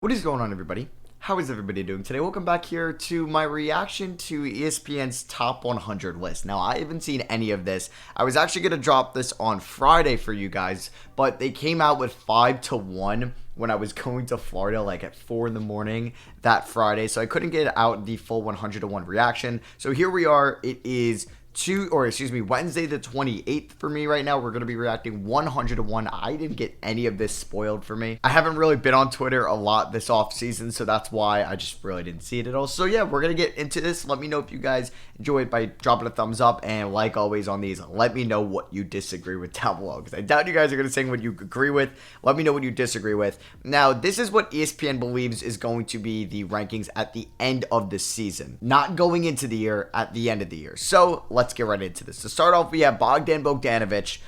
What is going on, everybody? How is everybody doing today? Welcome back here to my reaction to ESPN's top 100 list. Now, I haven't seen any of this. I was actually going to drop this on Friday for you guys, but they came out with 5-1 when I was going to Florida, like at 4 in the morning that Friday, so I couldn't get out the full 100-1 reaction. So here we are. It is Wednesday the 28th for me right now. We're going to be reacting 100-1. I didn't get any of this spoiled for me. I haven't really been on Twitter a lot this off season, so that's why I just really didn't see it at all. So yeah, we're going to get into this. Let me know if you guys enjoy it by dropping a thumbs up, and like always on these, let me know what you disagree with down below, because I doubt you guys are going to say what you agree with. Let me know what you disagree with. Now, this is what ESPN believes is going to be the rankings at the end of the season, not going into the year, at the end of the year. So let's get right into this. To start off, we have Bogdan Bogdanovic.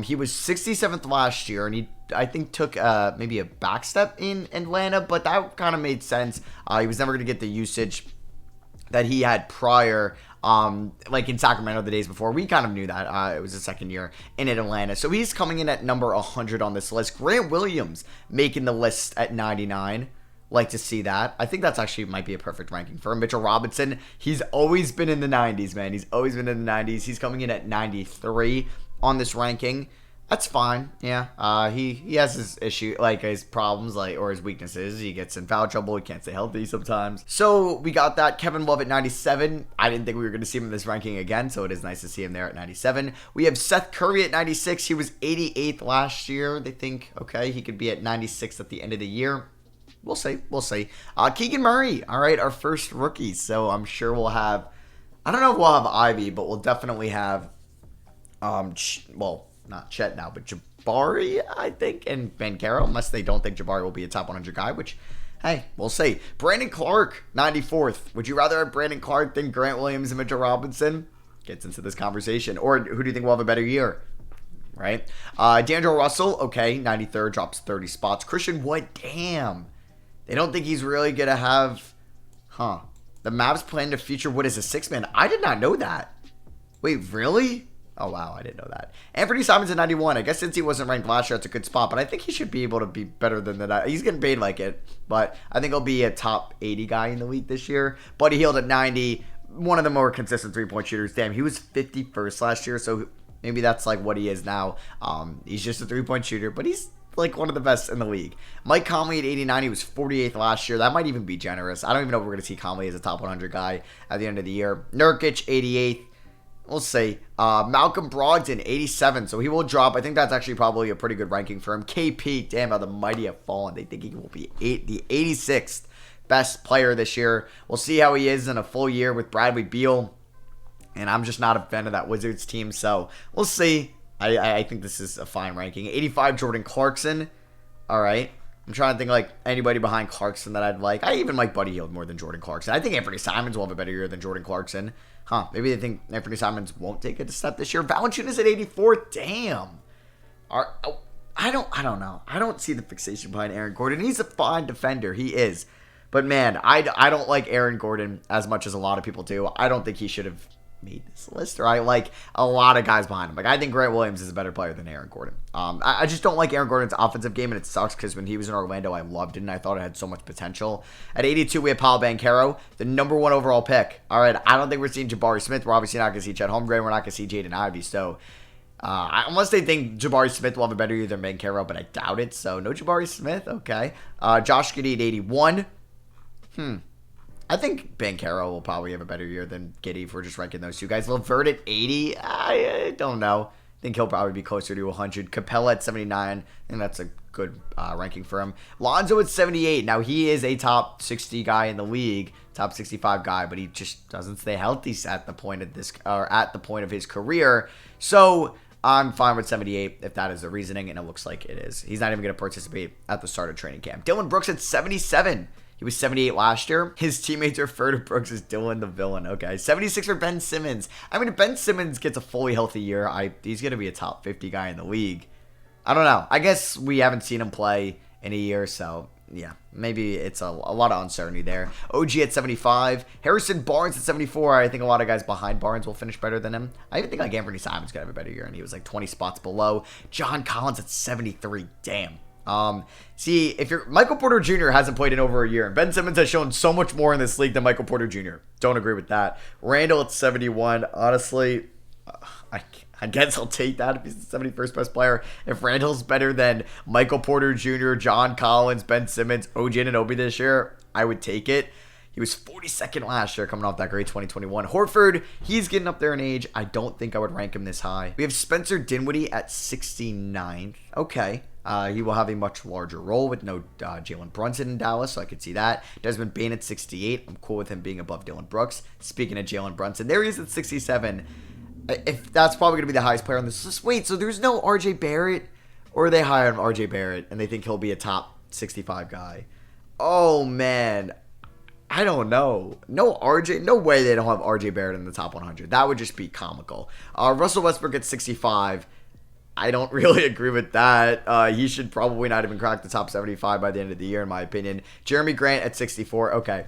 He was 67th last year, and he, I think, took maybe a back step in Atlanta, but that kind of made sense. He was never going to get the usage that he had prior, like in Sacramento the days before. We kind of knew that. It was his second year in Atlanta. So he's coming in at number 100 on this list. Grant Williams making the list at 99. Like to see that. I think that's actually might be a perfect ranking for him. Mitchell Robinson, he's always been in the 90s, man. He's always been in the 90s. He's coming in at 93 on this ranking. That's fine. Yeah. He has his issue, like his problems, like, or his weaknesses. He gets in foul trouble. He can't stay healthy sometimes. So we got that. Kevin Love at 97. I didn't think we were going to see him in this ranking again, so it is nice to see him there at 97. We have Seth Curry at 96. He was 88th last year. They think, okay, he could be at 96 at the end of the year. We'll see. We'll see. Keegan Murray. All right, our first rookie. So I'm sure we'll have, I don't know if we'll have Ivy, but we'll definitely have, well, not Chet now, but Jabari, I think, and Bankaro, unless they don't think Jabari will be a top 100 guy, which, hey, we'll see. Brandon Clark, 94th. Would you rather have Brandon Clark than Grant Williams and Mitchell Robinson? Gets into this conversation. Or who do you think will have a better year? Right? D'Angelo Russell, okay, 93rd, drops 30 spots. Christian Wood, damn. They don't think he's really going to have, the Mavs plan to feature Wood as a six-man. I did not know that. Wait, really? Oh, wow, I didn't know that. Anthony Simons at 91. I guess since he wasn't ranked last year, that's a good spot, but I think he should be able to be better than that. He's getting paid like it, but I think he'll be a top 80 guy in the league this year. Buddy Hield at 90. One of the more consistent three-point shooters. Damn, he was 51st last year, so maybe that's like what he is now. He's just a three-point shooter, but he's like one of the best in the league. Mike Conley at 89. He was 48th last year. That might even be generous. I don't even know if we're going to see Conley as a top 100 guy at the end of the year. Nurkic, 88th. We'll see. Malcolm Brogdon, 87. So he will drop. I think that's actually probably a pretty good ranking for him. KP, damn how the mighty have fallen. They think he will be the 86th best player this year. We'll see how he is in a full year with Bradley Beal. And I'm just not a fan of that Wizards team. So we'll see. I think this is a fine ranking. 85, Jordan Clarkson. All right. I'm trying to think like anybody behind Clarkson that I'd like. I even like Buddy Hield more than Jordan Clarkson. I think Anthony Simons will have a better year than Jordan Clarkson. Maybe they think Anthony Simons won't take a step this year. Valanciunas at 84. Damn. I don't know. I don't see the fixation behind Aaron Gordon. He's a fine defender. He is. But man, I don't like Aaron Gordon as much as a lot of people do. I don't think he should have made this list, or I like a lot of guys behind him. Like, I think Grant Williams is a better player than Aaron Gordon. I just don't like Aaron Gordon's offensive game, and it sucks because when he was in Orlando, I loved it, and I thought it had so much potential. At 82, we have Paolo Bankaro, the number 1 overall pick. All right, I don't think we're seeing Jabari Smith. We're obviously not going to see Chet Holmgren. We're not going to see Jaden Ivey. So, unless they think Jabari Smith will have a better year than Bankaro, but I doubt it. So, no Jabari Smith. Okay. Josh Giddey at 81. I think Bankaro will probably have a better year than Giddey if we're just ranking those two guys. LeVert at 80, I don't know. I think he'll probably be closer to 100. Capella at 79, I think that's a good ranking for him. Lonzo at 78. Now, he is a top 60 guy in the league, top 65 guy, but he just doesn't stay healthy at the point of this, or at the point of his career. So I'm fine with 78 if that is the reasoning, and it looks like it is. He's not even going to participate at the start of training camp. Dylan Brooks at 77. He was 78 last year. His teammates refer to Brooks as Dylan the villain. Okay, 76 for Ben Simmons. I mean, if Ben Simmons gets a fully healthy year, he's going to be a top 50 guy in the league. I don't know. I guess we haven't seen him play in a year, so yeah, maybe it's a lot of uncertainty there. OG at 75. Harrison Barnes at 74. I think a lot of guys behind Barnes will finish better than him. I even think like Anthony Simons going to have a better year, and he was like 20 spots below. John Collins at 73. Damn. See, if you're Michael Porter Jr. hasn't played in over a year, and Ben Simmons has shown so much more in this league than Michael Porter Jr. Don't agree with that. Randall at 71. Honestly, I guess I'll take that if he's the 71st best player. If Randall's better than Michael Porter Jr., John Collins, Ben Simmons, OG Anunoby this year, I would take it. He was 42nd last year coming off that great 2021. Horford, he's getting up there in age. I don't think I would rank him this high. We have Spencer Dinwiddie at 69th. Okay. He will have a much larger role with no Jalen Brunson in Dallas, so I could see that. Desmond Bane at 68. I'm cool with him being above Dillon Brooks. Speaking of Jalen Brunson, there he is at 67. If that's probably going to be the highest player on this list. Wait, so there's no RJ Barrett? Or are they higher on RJ Barrett and they think he'll be a top 65 guy? Oh, man. I don't know. No RJ. No way they don't have RJ Barrett in the top 100. That would just be comical. Russell Westbrook at 65. I don't really agree with that. He should probably not even crack the top 75 by the end of the year, in my opinion. Jeremy Grant at 64. Okay.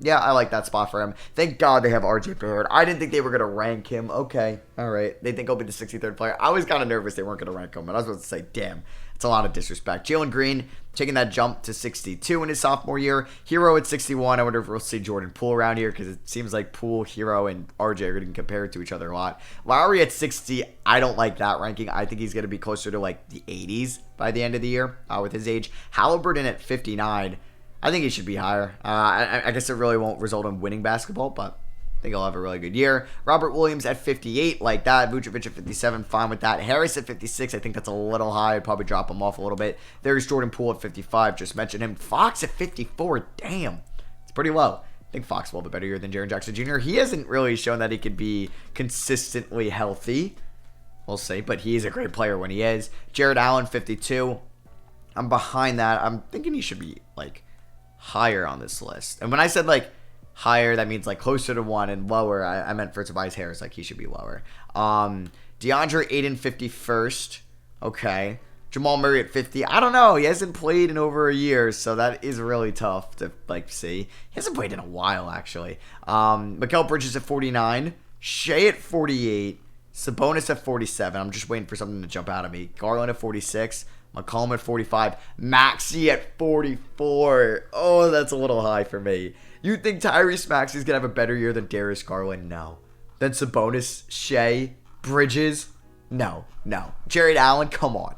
Yeah, I like that spot for him. Thank God they have RJ Barrett. I didn't think they were going to rank him. Okay. All right. They think he'll be the 63rd player. I was kind of nervous they weren't going to rank him, and I was about to say, damn, it's a lot of disrespect. Jalen Green taking that jump to 62 in his sophomore year. Hero at 61. I wonder if we'll see Jordan Poole around here because it seems like Poole, Hero, and RJ are getting compared to each other a lot. Lowry at 60. I don't like that ranking. I think he's going to be closer to like the 80s by the end of the year with his age. Halliburton at 59. I think he should be higher. I guess it really won't result in winning basketball, but I think he'll have a really good year. Robert Williams at 58, like that. Vucevic at 57, fine with that. Harris at 56, I think that's a little high. I'd probably drop him off a little bit. There's Jordan Poole at 55, just mentioned him. Fox at 54, damn. It's pretty low. I think Fox will have a better year than Jaren Jackson Jr. He hasn't really shown that he could be consistently healthy. We'll see, but he is a great player when he is. Jared Allen, 52. I'm behind that. I'm thinking he should be, like, higher on this list. And when I said, like, higher, that means like closer to 1, and lower, I meant for Tobias Harris, like he should be lower. DeAndre Ayton 51st. Okay. Jamal Murray at 50. I don't know. He hasn't played in over a year, so that is really tough to like see. He hasn't played in a while, actually. Mikal Bridges at 49. Shea at 48. Sabonis at 47. I'm just waiting for something to jump out at me. Garland at 46. McCollum at 45. Maxey at 44. Oh, that's a little high for me. You think Tyrese Maxey's going to have a better year than Darius Garland? No. Then Sabonis, Shea, Bridges? No. Jared Allen? Come on.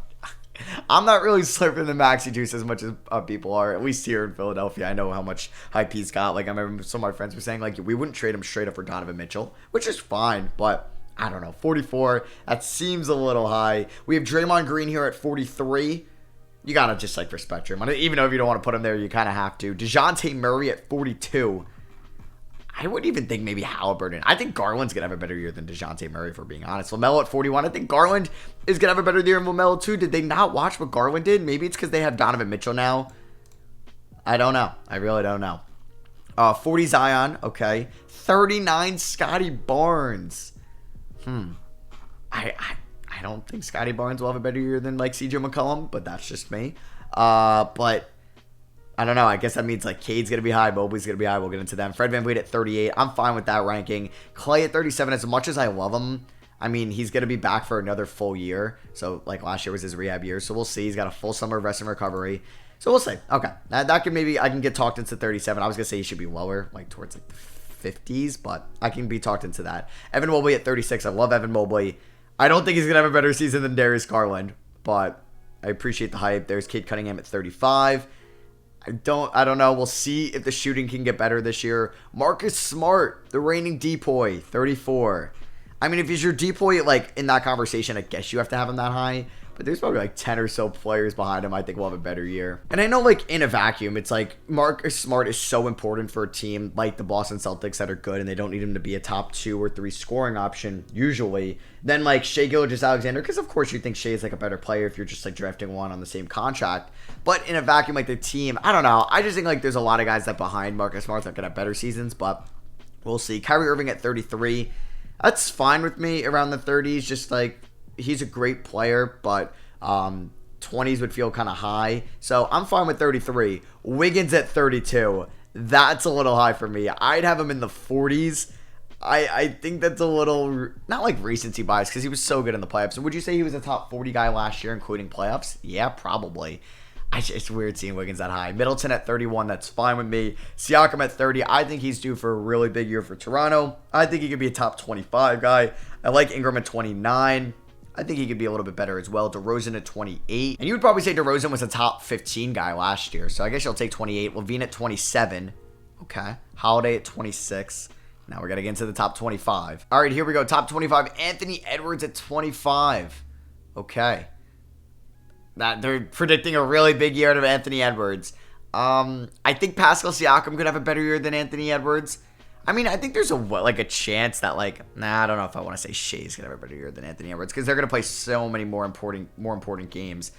I'm not really slurping the Maxey juice as much as people are, at least here in Philadelphia. I know how much hype he's got. Like, I remember some of my friends were saying, like, we wouldn't trade him straight up for Donovan Mitchell, which is fine, but I don't know. 44, that seems a little high. We have Draymond Green here at 43. You gotta just like respect him. Even though if you don't want to put him there, you kind of have to. Dejante Murray at 42. I wouldn't even think maybe Halliburton. I think Garland's gonna have a better year than Dejante Murray, if we're being honest. LaMelo at 41. I think Garland is gonna have a better year than LaMelo too. Did they not watch what Garland did? Maybe it's because they have Donovan Mitchell now. I don't know. I really don't know. 40 Zion. Okay. 39 Scotty Barnes. I don't think Scotty Barnes will have a better year than like CJ McCollum, but that's just me. But I don't know. I guess that means like Cade's going to be high, Mobley's going to be high. We'll get into them. Fred VanVleet at 38. I'm fine with that ranking. Clay at 37. As much as I love him, I mean, he's going to be back for another full year. So like last year was his rehab year. So we'll see. He's got a full summer of rest and recovery. So we'll see. Okay. That could maybe, I can get talked into 37. I was going to say he should be lower, like towards like the 50s, but I can be talked into that. Evan Mobley at 36. I love Evan Mobley. I don't think he's going to have a better season than Darius Garland, but I appreciate the hype. There's Cade Cunningham at 35. I don't know. We'll see if the shooting can get better this year. Marcus Smart, the reigning DPOY, 34. I mean, if he's your DPOY, like, in that conversation, I guess you have to have him that high. But there's probably like 10 or so players behind him I think will have a better year. And I know, like, in a vacuum, it's like Marcus Smart is so important for a team like the Boston Celtics that are good and they don't need him to be a top 2 or 3 scoring option usually. Then like Shai Gilgeous-Alexander, because of course you think Shai is like a better player if you're just like drafting one on the same contract. But in a vacuum, like the team, I don't know. I just think like there's a lot of guys that behind Marcus Smart that could have better seasons, but we'll see. Kyrie Irving at 33. That's fine with me around the 30s. Just like he's a great player, but 20s would feel kind of high. So I'm fine with 33. Wiggins at 32. That's a little high for me. I'd have him in the 40s. I think that's a little, not like recency bias, because he was so good in the playoffs. Would you say he was a top 40 guy last year, including playoffs? Yeah, probably. It's weird seeing Wiggins that high. Middleton at 31, that's fine with me. Siakam at 30, I think he's due for a really big year for Toronto. I think he could be a top 25 guy. I like Ingram at 29. I think he could be a little bit better as well. DeRozan at 28. And you would probably say DeRozan was a top 15 guy last year, so I guess you'll take 28. Levine at 27. Okay. Holiday at 26. Now we're going to get into the top 25. All right, here we go. Top 25. Anthony Edwards at 25. Okay. They're predicting a really big year out of Anthony Edwards. I think Pascal Siakam could have a better year than Anthony Edwards. I mean, I think there's a chance that I don't know if I want to say Shea's gonna have a better year than Anthony Edwards, because they're gonna play so many more important games.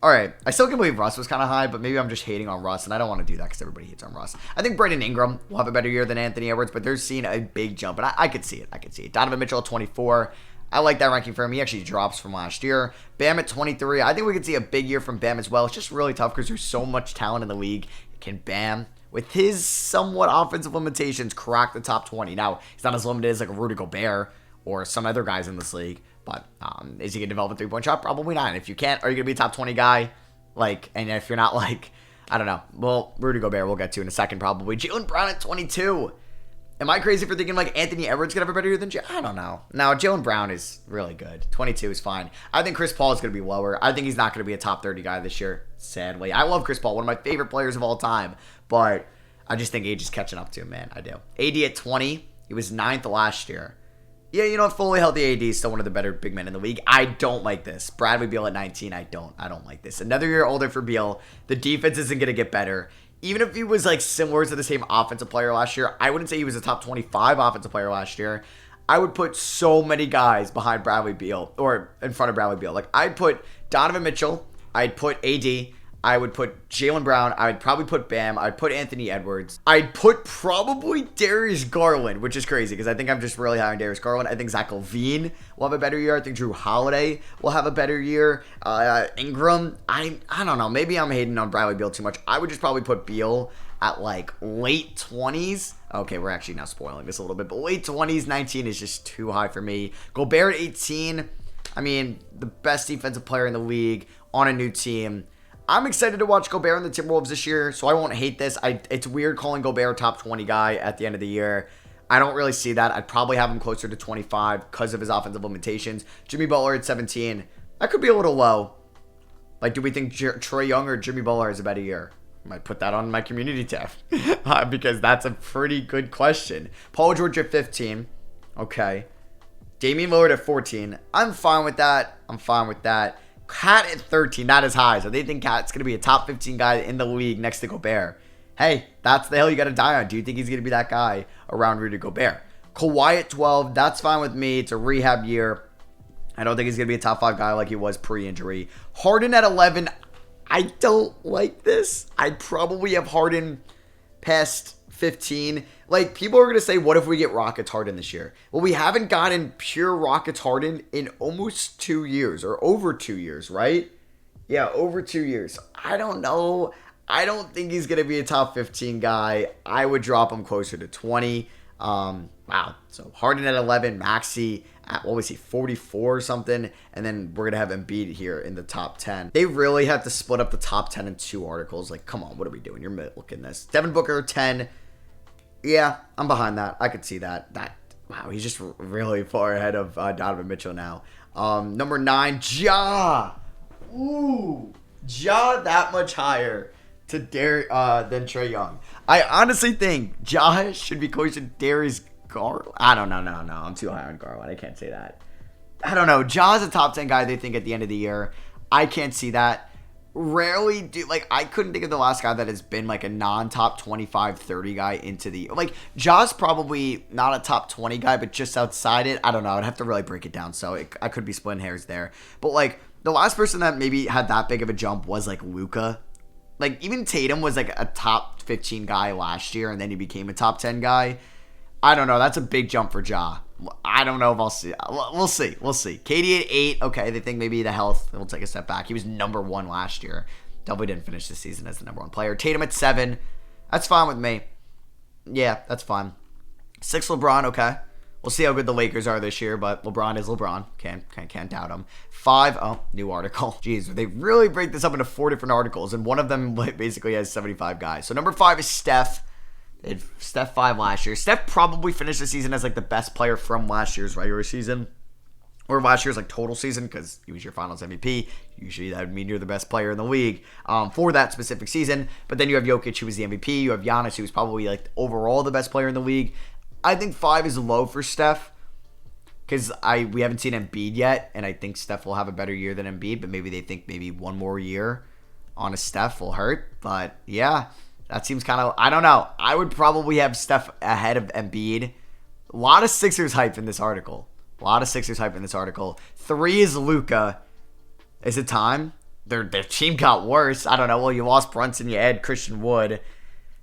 All right, I still can believe Russ was kind of high, but maybe I'm just hating on Russ, and I don't want to do that because everybody hates on Russ. I think Brandon Ingram will have a better year than Anthony Edwards, but they're seeing a big jump, and I could see it. Donovan Mitchell at 24. I like that ranking for him. He actually drops from last year. Bam at 23. I think we could see a big year from Bam as well. It's just really tough because there's so much talent in the league. Can Bam, with his somewhat offensive limitations, crack the top 20? Now, he's not as limited as like a Rudy Gobert or some other guys in this league, but is he going to develop a three-point shot? Probably not. And if you can't, are you going to be a top 20 guy? And if you're not I don't know. Well, Rudy Gobert we'll get to in a second probably. Jalen Brown at 22. Am I crazy for thinking Anthony Edwards could have a better year than I don't know. Now, Jalen Brown is really good. 22 is fine. I think Chris Paul is going to be lower. I think he's not going to be a top 30 guy this year, sadly. I love Chris Paul, one of my favorite players of all time, but I just think age is catching up to him, man. I do. AD at 20. He was 9th last year. Yeah, fully healthy AD is still one of the better big men in the league. I don't like this. Bradley Beal at 19. I don't like this. Another year older for Beal. The defense isn't going to get better. Even if he was similar to the same offensive player last year, I wouldn't say he was a top 25 offensive player last year. I would put so many guys behind Bradley Beal, or in front of Bradley Beal. I'd put Donovan Mitchell. I'd put AD. I would put Jalen Brown. I would probably put Bam. I'd put Anthony Edwards. I'd put probably Darius Garland, which is crazy because I think I'm just really high on Darius Garland. I think Zach LaVine will have a better year. I think Drew Holiday will have a better year. Ingram, I don't know. Maybe I'm hating on Bradley Beal too much. I would just probably put Beal at late 20s. Okay, we're actually now spoiling this a little bit, but late 20s, 19 is just too high for me. Gobert at 18. I mean, the best defensive player in the league on a new team. I'm excited to watch Gobert and the Timberwolves this year, so I won't hate this. It's weird calling Gobert a top 20 guy at the end of the year. I don't really see that. I'd probably have him closer to 25 because of his offensive limitations. Jimmy Butler at 17. That could be a little low. Do we think Trae Young or Jimmy Butler has a better year? I might put that on my community tab because that's a pretty good question. Paul George at 15. Okay. Damian Lillard at 14. I'm fine with that. Cat at 13, that is high. So they think Cat's going to be a top 15 guy in the league next to Gobert. Hey, that's the hill you got to die on. Do you think he's going to be that guy around Rudy Gobert? Kawhi at 12, that's fine with me. It's a rehab year. I don't think he's going to be a top 5 guy like he was pre-injury. Harden at 11, I don't like this. I'd probably have Harden past 15. People are going to say, what if we get Rockets Harden this year? Well, we haven't gotten pure Rockets Harden in almost 2 years, or over 2 years, right? Yeah, over 2 years. I don't know. I don't think he's going to be a top 15 guy. I would drop him closer to 20. Wow. So Harden at 11, Maxey at, 44 or something, and then we're going to have Embiid here in the top 10. They really have to split up the top 10 in 2 articles. Come on, what are we doing? You're looking this. Devin Booker, 10. Yeah, I'm behind that. I could see that. Wow, he's just really far ahead of Donovan Mitchell now. Number 9, Ja. Ooh, Ja that much higher than Trae Young. I honestly think Ja should be closer to Darius Garland. I don't know. No. I'm too high on Garland. I can't say that. I don't know. Ja's a top 10 guy they think at the end of the year. I can't see that. Rarely do, I couldn't think of the last guy that has been a non-top 25, 30 guy into the, Ja's probably not a top 20 guy, but just outside it. I don't know. I'd have to really break it down. So I could be splitting hairs there. But the last person that maybe had that big of a jump was Luka. Even Tatum was a top 15 guy last year, and then he became a top 10 guy. I don't know. That's a big jump for Ja. I don't know if I'll see. We'll see. KD at 8. Okay, they think maybe the health will take a step back. He was number 1 last year. Definitely didn't finish the season as the number 1 player. Tatum at 7. That's fine with me. Yeah, that's fine. 6, LeBron. Okay. We'll see how good the Lakers are this year, but LeBron is LeBron. Can't doubt him. 5, oh, new article. Jeez, they really break this up into 4 different articles, and one of them basically has 75 guys. So number 5 is Steph. Steph 5 last year. Steph probably finished the season as like the best player from last year's regular season. Or last year's like total season, because he was your finals MVP. Usually that would mean you're the best player in the league for that specific season. But then you have Jokic, who was the MVP. You have Giannis, who was probably like overall the best player in the league. I think 5 is low for Steph, because we haven't seen Embiid yet, and I think Steph will have a better year than Embiid, but maybe they think maybe one more year on a Steph will hurt. But yeah, that seems kind of, I don't know. I would probably have Steph ahead of Embiid. A lot of Sixers hype in this article. 3 is Luka. Is it time? Their team got worse. I don't know. Well, you lost Brunson. You add Christian Wood.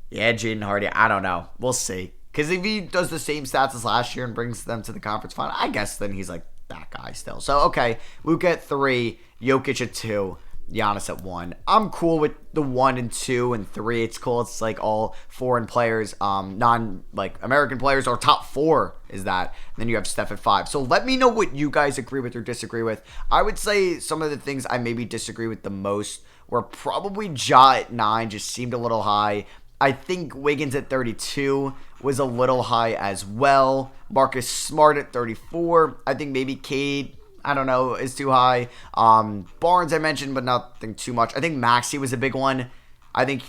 You add Jaden Hardy. I don't know. We'll see. Because if he does the same stats as last year and brings them to the conference final, I guess then he's like that guy still. So, okay. Luka at 3. Jokic at 2. Giannis at 1. I'm cool with the 1 and 2 and 3. It's cool. It's like all foreign players, American players, or top 4 is that. And then you have Steph at 5. So let me know what you guys agree with or disagree with. I would say some of the things I maybe disagree with the most were probably Ja at 9 just seemed a little high. I think Wiggins at 32 was a little high as well. Marcus Smart at 34. I think maybe Cade, I don't know, is too high. Barnes I mentioned, but nothing too much. I think Maxey was a big one. I think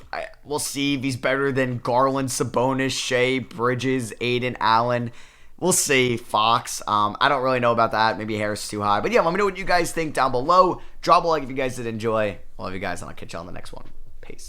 we'll see if he's better than Garland, Sabonis, Shea, Bridges, Aiden, Allen. We'll see. Fox. I don't really know about that. Maybe Harris too high. But yeah, let me know what you guys think down below. Drop a like if you guys did enjoy. I love you guys, and I'll catch you on the next one. Peace.